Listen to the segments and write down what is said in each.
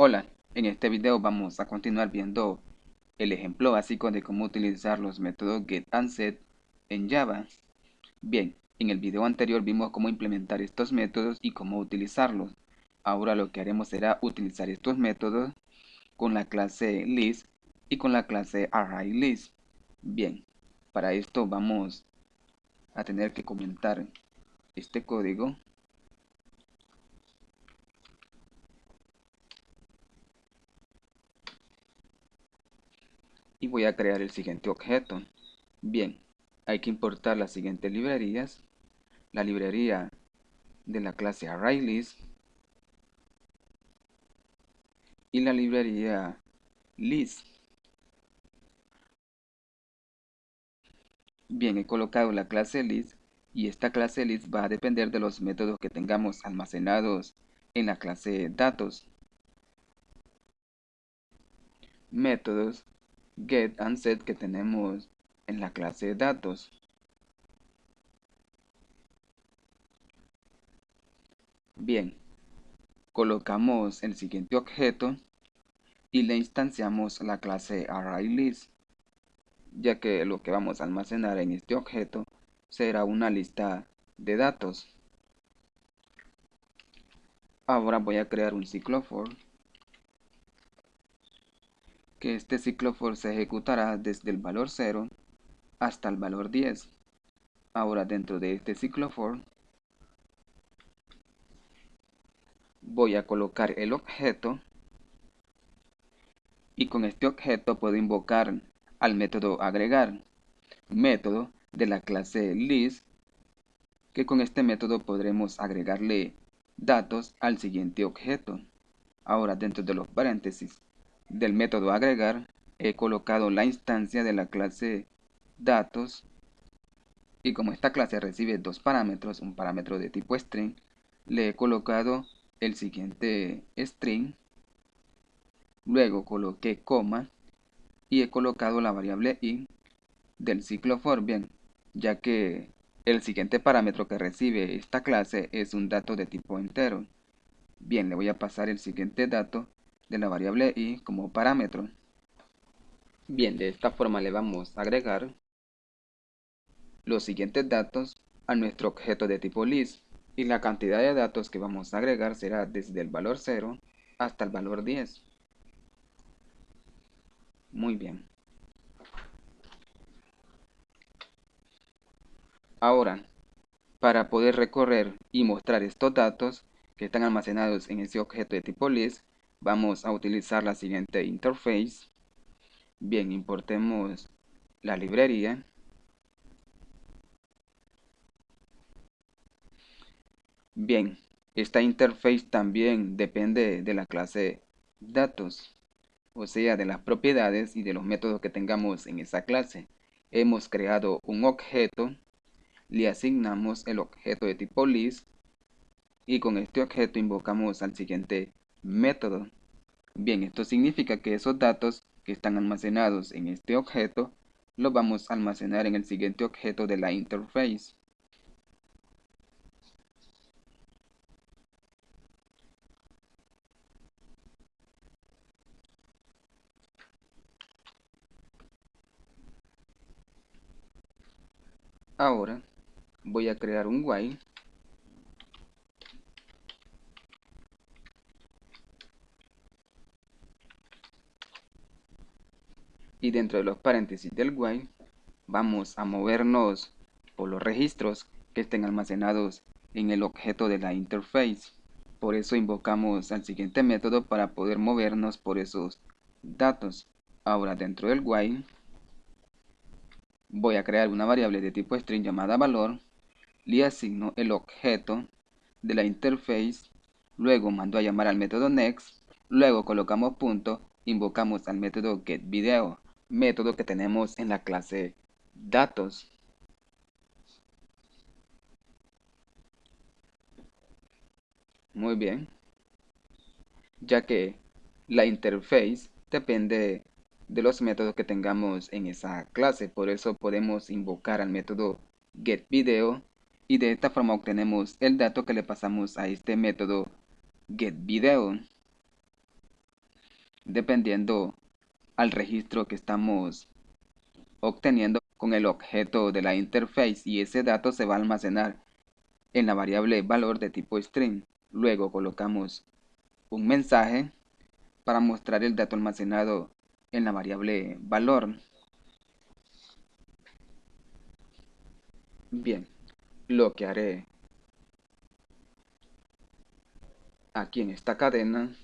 Hola, en este video vamos a continuar viendo el ejemplo básico de cómo utilizar los métodos get and set en Java. Bien, en el video anterior vimos cómo implementar estos métodos y cómo utilizarlos. Ahora lo que haremos será utilizar estos métodos con la clase list y con la clase ArrayList. Bien, para esto vamos a tener que comentar este código y voy a crear el siguiente objeto. Bien, hay que importar las siguientes librerías: la librería de la clase ArrayList y la librería list. Bien, he colocado la clase list y esta clase list va a depender de los métodos que tengamos almacenados en la clase datos. Métodos get and set que tenemos en la clase datos. Bien, colocamos el siguiente objeto y le instanciamos la clase ArrayList, ya que lo que vamos a almacenar en este objeto será una lista de datos. Ahora voy a crear un ciclo for, que este ciclo for se ejecutará desde el valor 0 hasta el valor 10. Ahora dentro de este ciclo for voy a colocar el objeto y con este objeto puedo invocar al método agregar, método de la clase list, que con este método podremos agregarle datos al siguiente objeto. Ahora dentro de los paréntesis del método agregar he colocado la instancia de la clase datos y como esta clase recibe dos parámetros, un parámetro de tipo string, le he colocado el siguiente string, luego coloqué coma y he colocado la variable i del ciclo for, bien, ya que el siguiente parámetro que recibe esta clase es un dato de tipo entero. Bien, le voy a pasar el siguiente dato de la variable i como parámetro. Bien, de esta forma le vamos a agregar los siguientes datos a nuestro objeto de tipo list y la cantidad de datos que vamos a agregar será desde el valor 0 hasta el valor 10. Muy bien. Ahora, para poder recorrer y mostrar estos datos que están almacenados en ese objeto de tipo list, vamos a utilizar la siguiente interface. Bien, importemos la librería. Bien, esta interface también depende de la clase datos, o sea, de las propiedades y de los métodos que tengamos en esa clase. Hemos creado un objeto, le asignamos el objeto de tipo list y con este objeto invocamos al siguiente método. Bien, esto significa que esos datos que están almacenados en este objeto los vamos a almacenar en el siguiente objeto de la interface. Ahora voy a crear un while y dentro de los paréntesis del while vamos a movernos por los registros que estén almacenados en el objeto de la interface. Por eso invocamos al siguiente método para poder movernos por esos datos. Ahora dentro del while voy a crear una variable de tipo string llamada valor, le asigno el objeto de la interface, luego mando a llamar al método next, luego colocamos punto, invocamos al método getVideo, método que tenemos en la clase datos. Muy bien, ya que la interface depende de los métodos que tengamos en esa clase, por eso podemos invocar al método getVideo y de esta forma obtenemos el dato que le pasamos a este método getVideo. dependiendo al registro que estamos obteniendo con el objeto de la interface, y ese dato se va a almacenar en la variable valor de tipo string. Luego colocamos un mensaje para mostrar el dato almacenado en la variable valor. Bien, lo que haré aquí en esta cadena,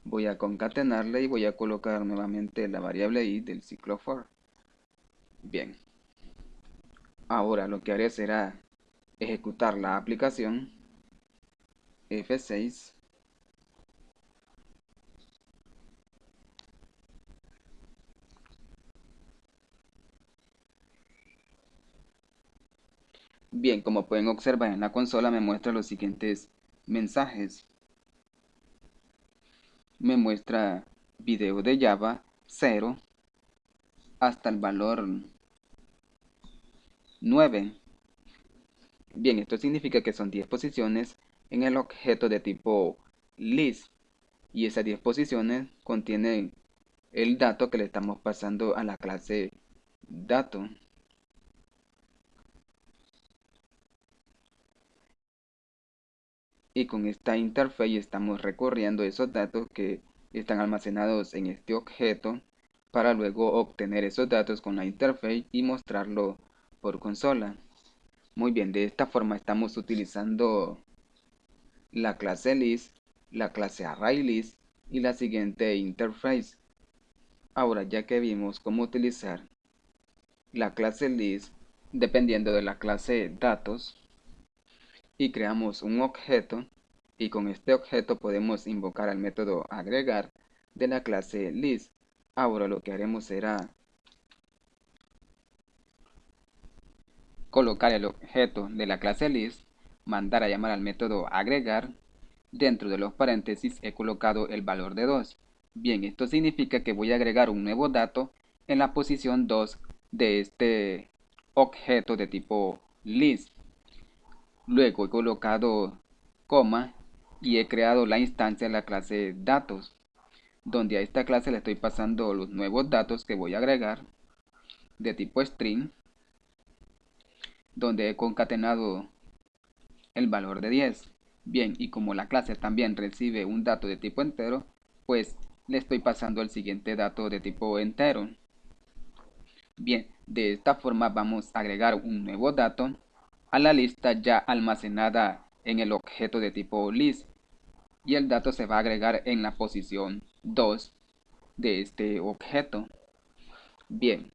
voy a concatenarla y voy a colocar nuevamente la variable i del ciclo for. Bien, ahora lo que haré será ejecutar la aplicación F6. Bien, como pueden observar en la consola me muestra los siguientes mensajes. Me muestra video de Java 0 hasta el valor 9. Bien, esto significa que son 10 posiciones en el objeto de tipo list, y esas 10 posiciones contienen el dato que le estamos pasando a la clase dato. Y con esta interface estamos recorriendo esos datos que están almacenados en este objeto para luego obtener esos datos con la interface y mostrarlo por consola. Muy bien, de esta forma estamos utilizando la clase list, la clase ArrayList y la siguiente interface. Ahora, ya que vimos cómo utilizar la clase list dependiendo de la clase datos, y creamos un objeto, y con este objeto podemos invocar al método agregar de la clase list. Ahora lo que haremos será colocar el objeto de la clase list, mandar a llamar al método agregar. Dentro de los paréntesis he colocado el valor de 2. Bien, esto significa que voy a agregar un nuevo dato en la posición 2 de este objeto de tipo list. Luego he colocado coma y he creado la instancia de la clase datos, donde a esta clase le estoy pasando los nuevos datos que voy a agregar de tipo string, donde he concatenado el valor de 10. Bien, y como la clase también recibe un dato de tipo entero, pues le estoy pasando el siguiente dato de tipo entero. Bien, de esta forma vamos a agregar un nuevo dato a la lista ya almacenada en el objeto de tipo list, y el dato se va a agregar en la posición 2 de este objeto. Bien,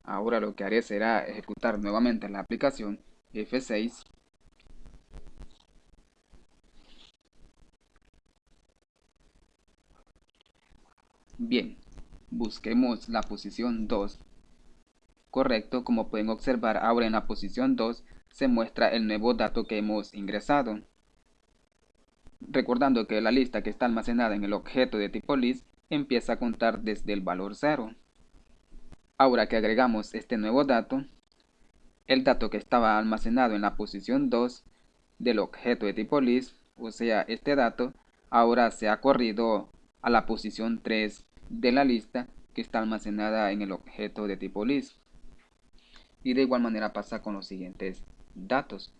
ahora lo que haré será ejecutar nuevamente la aplicación F6. Bien, busquemos la posición 2. Correcto, como pueden observar, ahora en la posición 2 se muestra el nuevo dato que hemos ingresado. Recordando que la lista que está almacenada en el objeto de tipo list empieza a contar desde el valor 0. Ahora que agregamos este nuevo dato, el dato que estaba almacenado en la posición 2 del objeto de tipo list, o sea, este dato, ahora se ha corrido a la posición 3 de la lista que está almacenada en el objeto de tipo list. Y de igual manera pasa con los siguientes datos.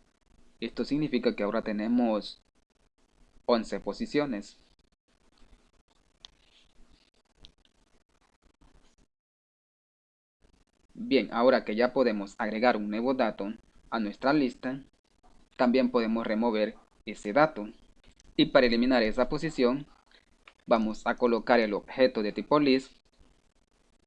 Esto significa que ahora tenemos 11 posiciones. Bien, ahora que ya podemos agregar un nuevo dato a nuestra lista, también podemos remover ese dato. Y para eliminar esa posición, vamos a colocar el objeto de tipo list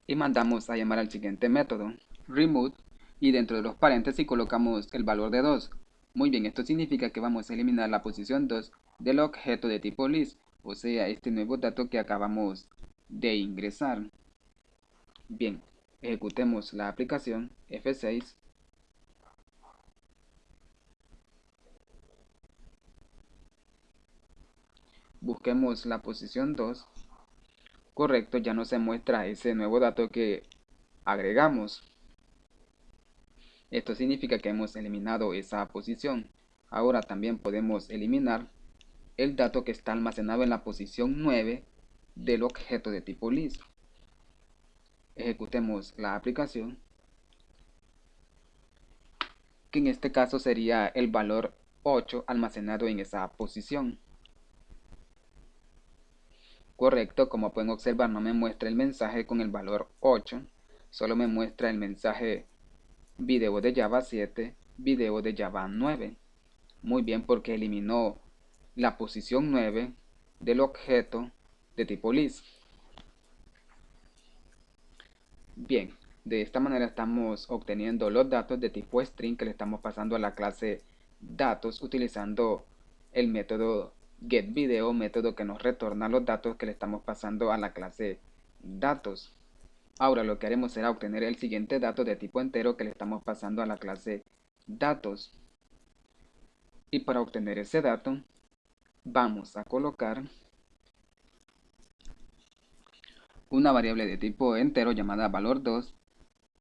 y mandamos a llamar al siguiente método, remove, y dentro de los paréntesis colocamos el valor de 2. Muy bien, esto significa que vamos a eliminar la posición 2 del objeto de tipo list, o sea, este nuevo dato que acabamos de ingresar. Bien, ejecutemos la aplicación F6. Busquemos la posición 2. Correcto, ya no se muestra ese nuevo dato que agregamos. Esto significa que hemos eliminado esa posición. Ahora también podemos eliminar el dato que está almacenado en la posición 9 del objeto de tipo list. Ejecutemos la aplicación, que en este caso sería el valor 8 almacenado en esa posición. Correcto, como pueden observar no me muestra el mensaje con el valor 8, solo me muestra el mensaje video de Java 7, video de Java 9. Muy bien, porque eliminó la posición 9 del objeto de tipo list. Bien, de esta manera estamos obteniendo los datos de tipo string que le estamos pasando a la clase datos utilizando el método getVideo, método que nos retorna los datos que le estamos pasando a la clase datos. Ahora lo que haremos será obtener el siguiente dato de tipo entero que le estamos pasando a la clase datos. Y para obtener ese dato vamos a colocar una variable de tipo entero llamada valor2.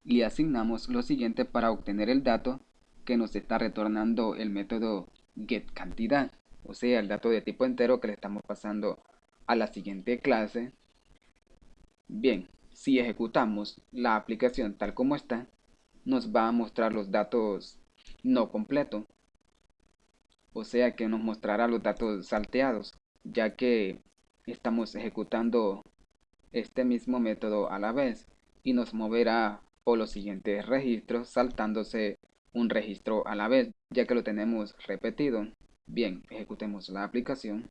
Le asignamos lo siguiente para obtener el dato que nos está retornando el método getCantidad, o sea, el dato de tipo entero que le estamos pasando a la siguiente clase. Bien, si ejecutamos la aplicación tal como está, nos va a mostrar los datos no completos, o sea que nos mostrará los datos salteados, ya que estamos ejecutando este mismo método a la vez y nos moverá por los siguientes registros saltándose un registro a la vez, ya que lo tenemos repetido. Bien, ejecutemos la aplicación.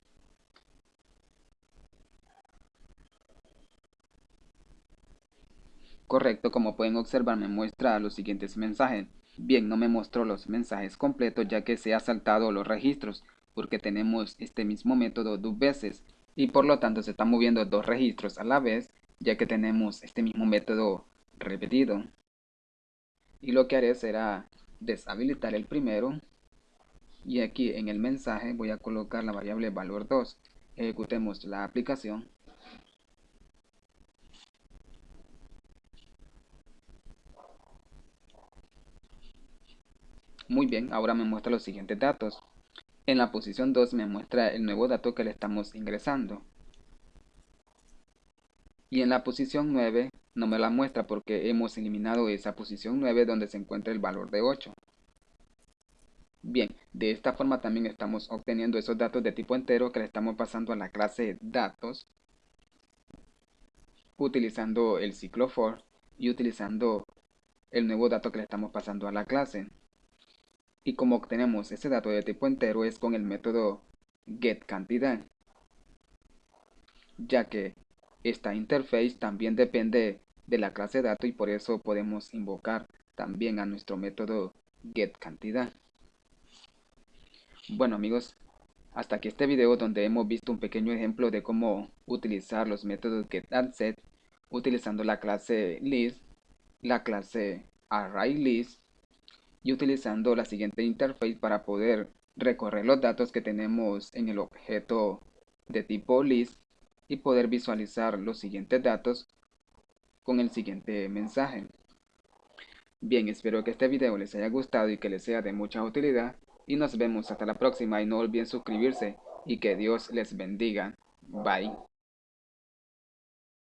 Correcto, como pueden observar me muestra los siguientes mensajes. Bien, no me mostró los mensajes completos ya que se ha saltado los registros porque tenemos este mismo método dos veces y por lo tanto se están moviendo dos registros a la vez ya que tenemos este mismo método repetido. Y lo que haré será deshabilitar el primero y aquí en el mensaje voy a colocar la variable valor2. Ejecutemos la aplicación. Muy bien, ahora me muestra los siguientes datos. En la posición 2 me muestra el nuevo dato que le estamos ingresando. Y en la posición 9 no me la muestra porque hemos eliminado esa posición 9 donde se encuentra el valor de 8. Bien, de esta forma también estamos obteniendo esos datos de tipo entero que le estamos pasando a la clase datos utilizando el ciclo for y utilizando el nuevo dato que le estamos pasando a la clase. Y como obtenemos ese dato de tipo entero es con el método getCantidad, ya que esta interface también depende de la clase dato y por eso podemos invocar también a nuestro método getCantidad. Bueno amigos, hasta aquí este video donde hemos visto un pequeño ejemplo de cómo utilizar los métodos getAndSet utilizando la clase list, la clase ArrayList y utilizando la siguiente interface para poder recorrer los datos que tenemos en el objeto de tipo list y poder visualizar los siguientes datos con el siguiente mensaje. Bien, espero que este video les haya gustado y que les sea de mucha utilidad y nos vemos hasta la próxima y no olviden suscribirse y que Dios les bendiga. Bye.